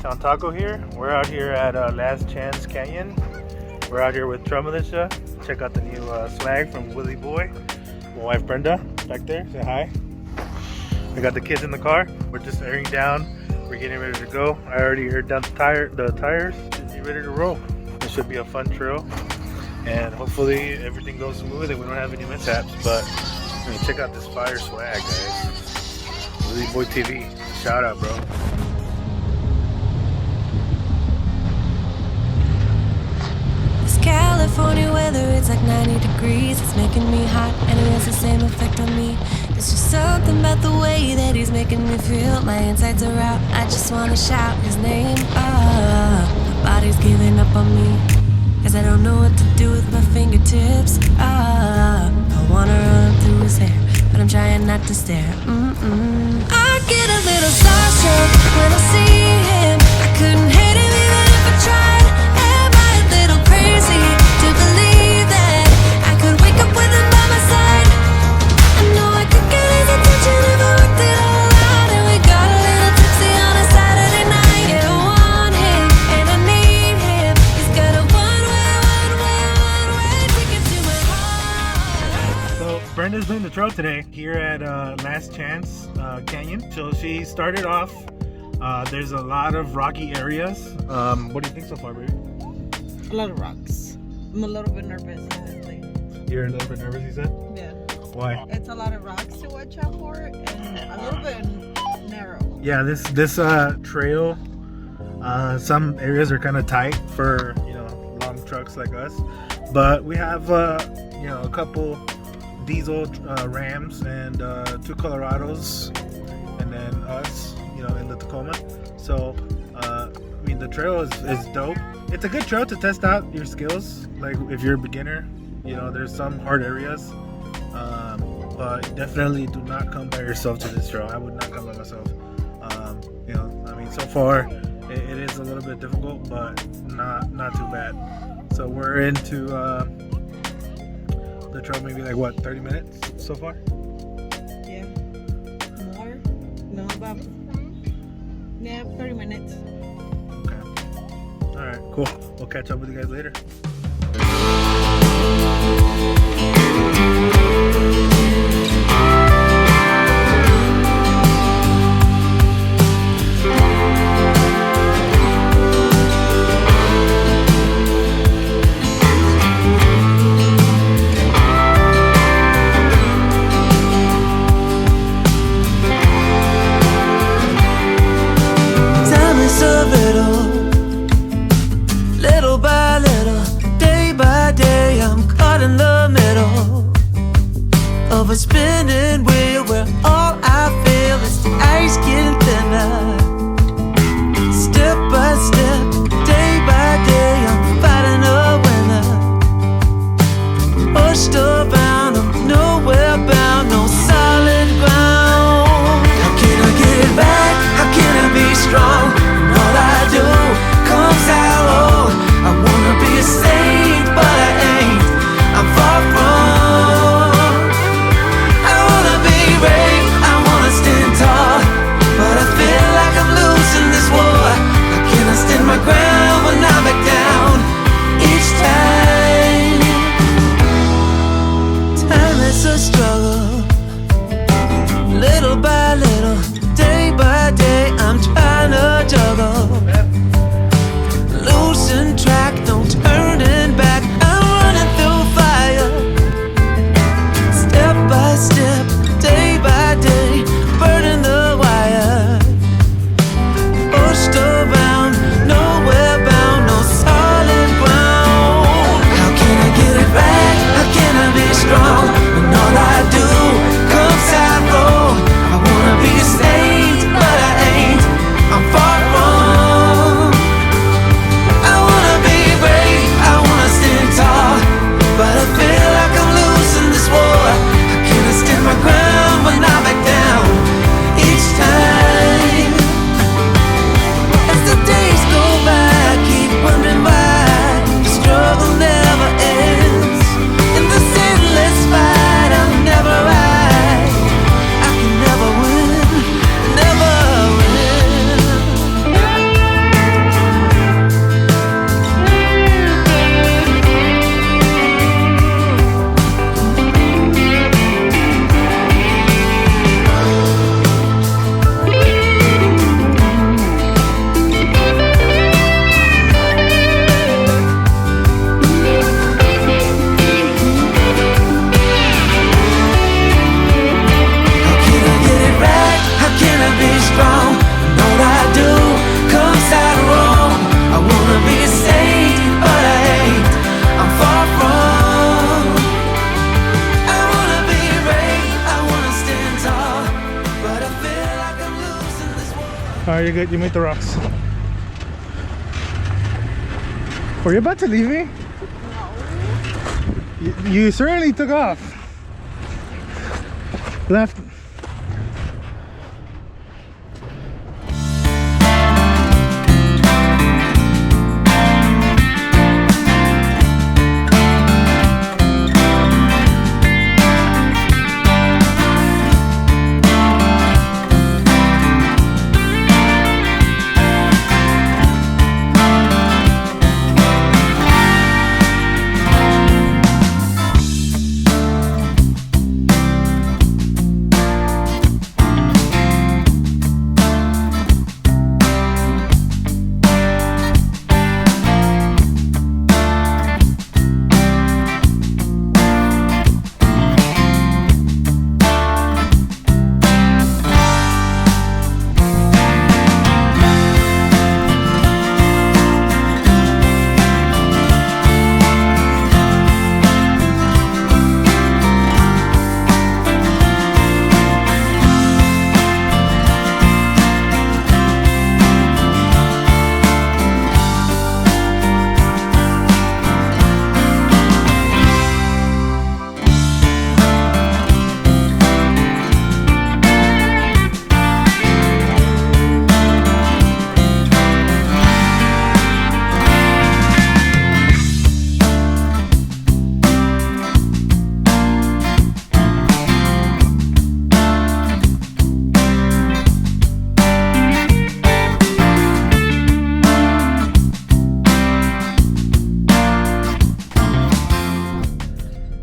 Sean Taco here. We're out here at Last Chance Canyon. We're out here with Trail Militia. Check out the new swag from Willie Boy. My wife Brenda back there. Say hi. We got the kids in the car. We're just airing down. We're getting ready to go. I already aired down the tires. Should be ready to roll. It should be a fun trail, and hopefully everything goes smooth and we don't have any mishaps. But I mean, check out this fire swag, guys. Willie Boy TV. Shout out, bro. California weather, it's like 90 degrees. It's making me hot and it has the same effect on me. It's just something about the way that he's making me feel. My insides are out, I just wanna shout his name. My body's giving up on me, cause I don't know what to do with my fingertips. I wanna run through his hair, but I'm trying not to stare. I get a little starstruck when I see him. I couldn't hate him even if I tried. Am I a little crazy to believe that I could wake up with him by my side? I know I could get his attention if I worked it all out. And we got a little tipsy on a Saturday night. Yeah, I want him and I need him. He's got a one-way ticket to my heart. So Brenda's doing the trail today here at Last Chance Canyon. So she started off. There's a lot of rocky areas. What do you think so far, baby? A lot of rocks. I'm a little bit nervous, honestly. You're a little bit nervous, you said? Yeah. Why? It's a lot of rocks to watch out for and a little bit narrow. Yeah, this trail, some areas are kind of tight for, you know, long trucks like us. But we have, you know, a couple diesel Rams and 2 Colorados, and then us, you know, in the Tacoma. So, I mean, the trail is dope. It's a good trail to test out your skills. Like if you're a beginner, you know, there's some hard areas, but definitely do not come by yourself to this trail. I would not come by myself. You know, I mean, so far it is a little bit difficult, but not too bad. So we're into the trail maybe like what, 30 minutes so far? Yeah. More? No, about 30 minutes. Okay. All right, cool. We'll catch up with you guys later. Of a spinning wheel where all I feel is the ice getting thinner. Step by step, day by day, I'm fighting a winner. Pushed around, I'm nowhere bound, no solid ground. How can I get it back? How can I be strong? When all I do comes out wrong. I wanna be a saint, but I ain't. I'm far from. I wanna be you're good. You made the rocks. Were you about to leave me? No. You certainly took off. Left.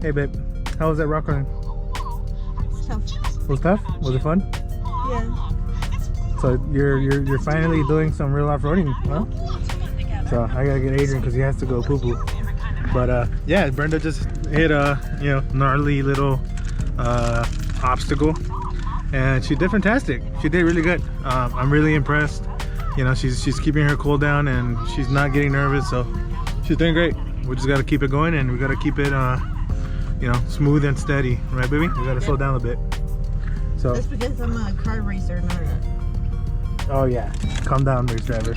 Hey babe, how was that rock running? Tough. Was it tough? Was it fun? Yeah. So you're finally doing some real off-roading, huh? So I gotta get Adrian because he has to go poo-poo. But yeah, Brenda just hit a gnarly little obstacle, and she did fantastic. She did really good. I'm really impressed. You know, she's keeping her cool down and she's not getting nervous, so she's doing great. We just gotta keep it going and we gotta keep it smooth and steady, right baby? We gotta slow down a bit. So That's because I'm a car racer, not a... oh yeah, calm down, race driver.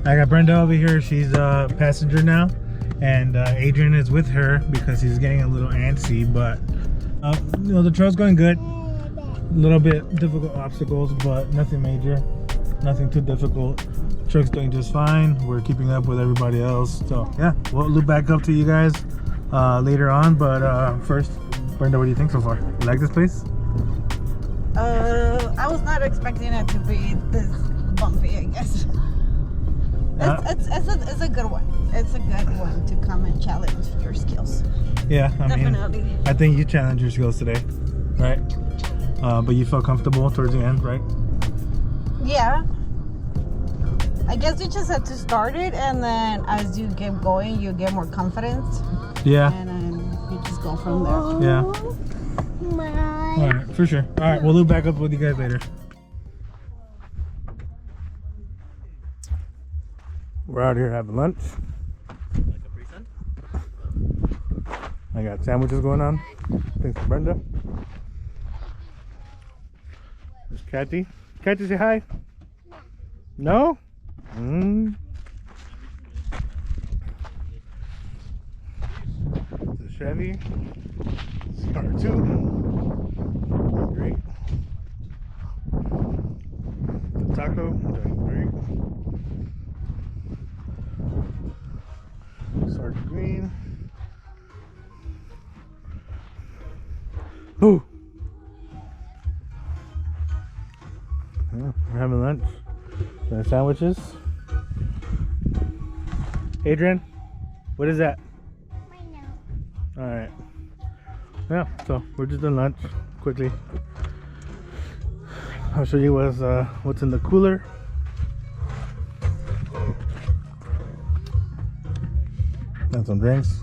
I got Brenda over here. She's a passenger now, and Adrian is with her because he's getting a little antsy. But the trail's going good. A little bit difficult obstacles, but nothing major, nothing too difficult. Truck's doing just fine. We're keeping up with everybody else. So yeah, we'll loop back up to you guys later on. But first, Brenda, what do you think so far? You like this place? I was not expecting it to be this bumpy, I guess. It's a good one. It's a good one to come and challenge your skills. Yeah, I Definitely. mean, I think you challenged your skills today, right? But you felt comfortable towards the end, right? Yeah. I guess you just have to start it, and then as you get going, you get more confidence. Yeah. And then you just go from there. Yeah. All right, for sure. All right, we'll loop back up with you guys later. We're out here having lunch. I got sandwiches going on. Thanks to Brenda. There's Kathy. Kathy, say hi. No? This is Chevy. Part 2. Great. The taco, doing great. Sergeant Green. Ooh. Yeah, we're having lunch. Sandwiches. Adrian, what is that? Alright. Yeah, so we're just doing lunch quickly. I'll show you what's in the cooler. And some drinks.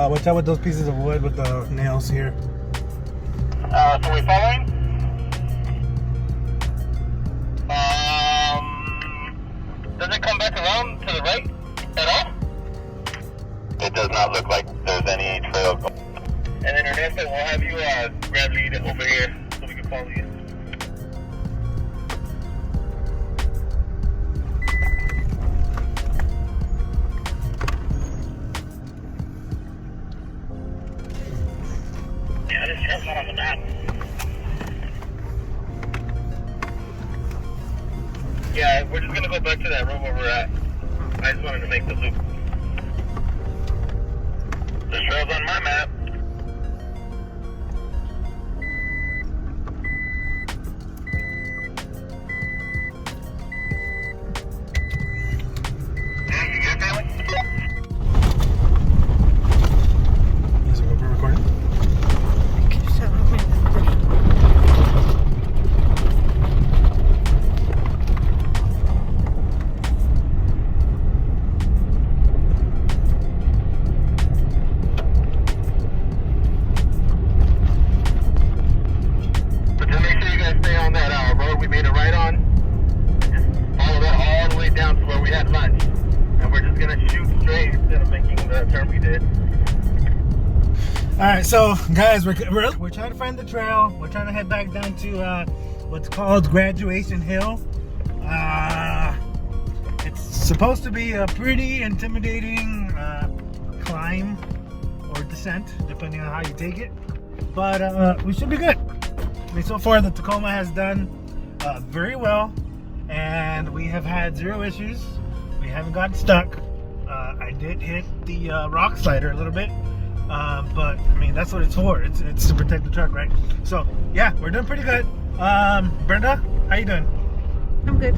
Watch out with those pieces of wood with the nails here. So we're following? Does it come back around to the right at all? It does not look like there's any trail. And then Ernesto, we'll have you grab lead over here so we can follow you. Yeah, this trail's not on the map. Yeah, we're just gonna go back to that road where we're at. I just wanted to make the loop. The trail's on my map. You good, family? Is it over recording? But just make sure you guys stay on that road we made a right on. Just follow that all the way down to where we had lunch. And we're just gonna shoot straight instead of making the turn we did. All right, so guys, we're trying to find the trail. We're trying to head back down to what's called Graduation Hill. It's supposed to be a pretty intimidating climb or descent, depending on how you take it. But we should be good. I mean, so far the Tacoma has done very well, and we have had zero issues. We haven't gotten stuck. I did hit the rock slider a little bit. But I mean, that's what it's for. It's to protect the truck, right? So yeah, we're doing pretty good. Brenda, how you doing? I'm good.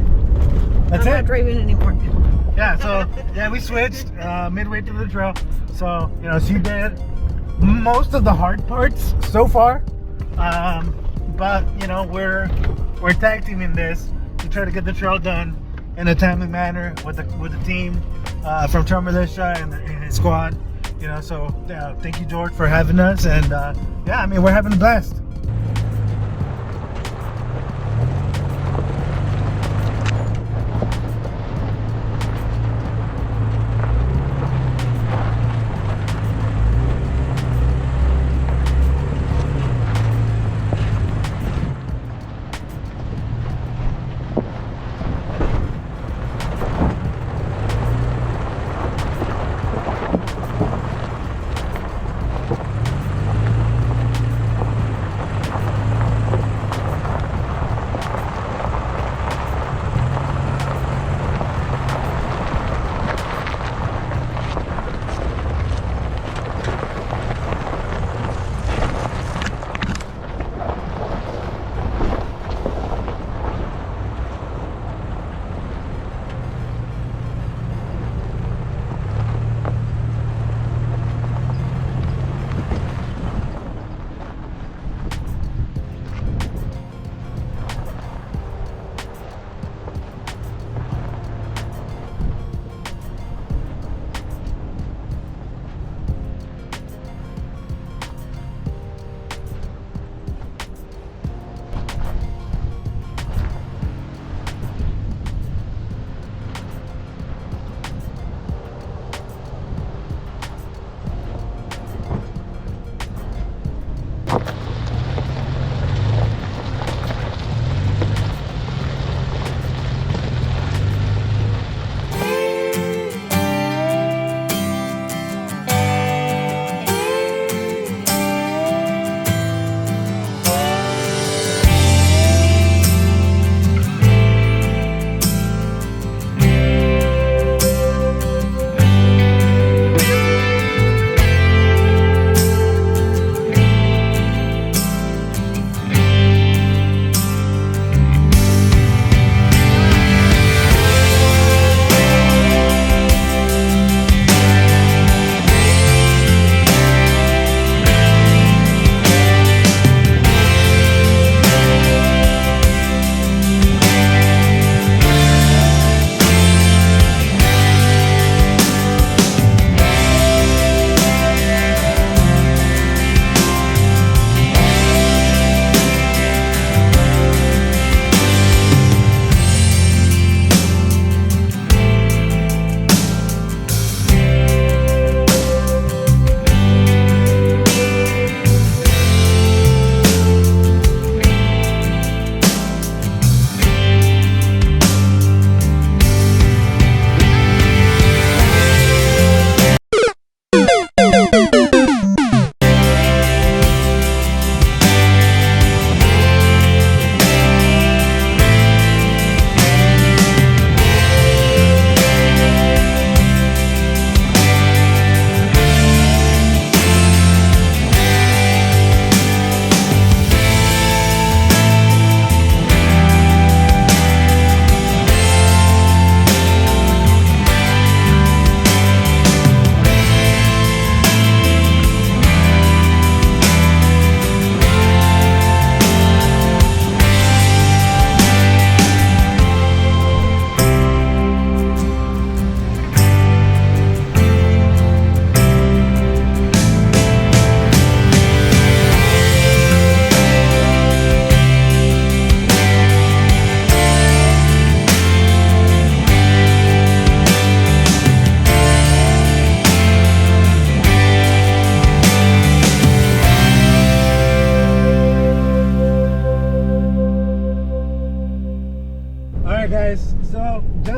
That's I'm it. not driving anymore. Yeah. So yeah, we switched midway through the trail. So you know, she did most of the hard parts so far. But you know, we're tag teaming this to try to get the trail done in a timely manner with the team from Trail Militia and his squad. You know, so thank you, George, for having us. And yeah, I mean, we're having a blast.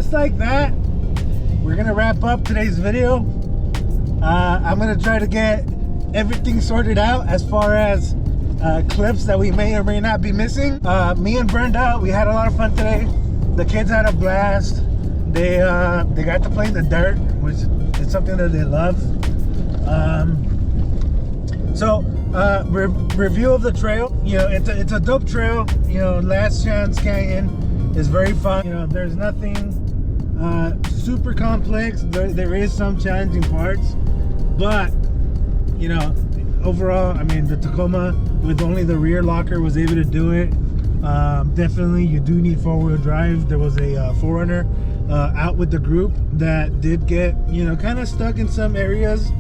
just like that, we're gonna wrap up today's video. I'm gonna try to get everything sorted out as far as clips that we may or may not be missing. Me and Brenda, we had a lot of fun today. The kids had a blast. They got to play in the dirt, which is something that they love. Review of the trail. You know, it's a dope trail. You know, Last Chance Canyon is very fun. You know, there's nothing super complex. There is some challenging parts, but you know, overall, I mean, the Tacoma with only the rear locker was able to do it. Definitely, you do need four-wheel drive. There was a 4Runner out with the group that did get, you know, kind of stuck in some areas.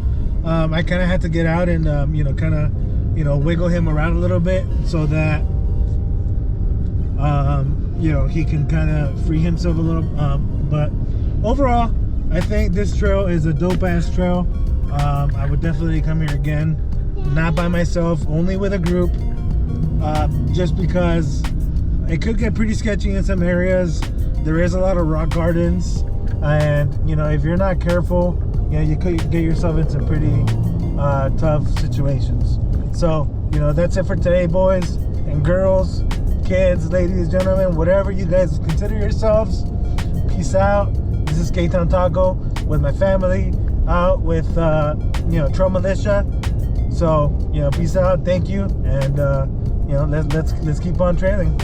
I kind of had to get out and you know, kind of, you know, wiggle him around a little bit so that you know, he can kind of free himself a little. But overall, I think this trail is a dope ass trail. I would definitely come here again, not by myself, only with a group, just because it could get pretty sketchy in some areas. There is a lot of rock gardens, and you know, if you're not careful, you know, you could get yourself in some pretty tough situations. So, you know, that's it for today, boys and girls, kids, ladies, gentlemen, whatever you guys consider yourselves. Peace out. This is K-Town Taco with my family, out with you know, Trail Militia. So, you know, peace out. Thank you, and you know, let's keep on trailing.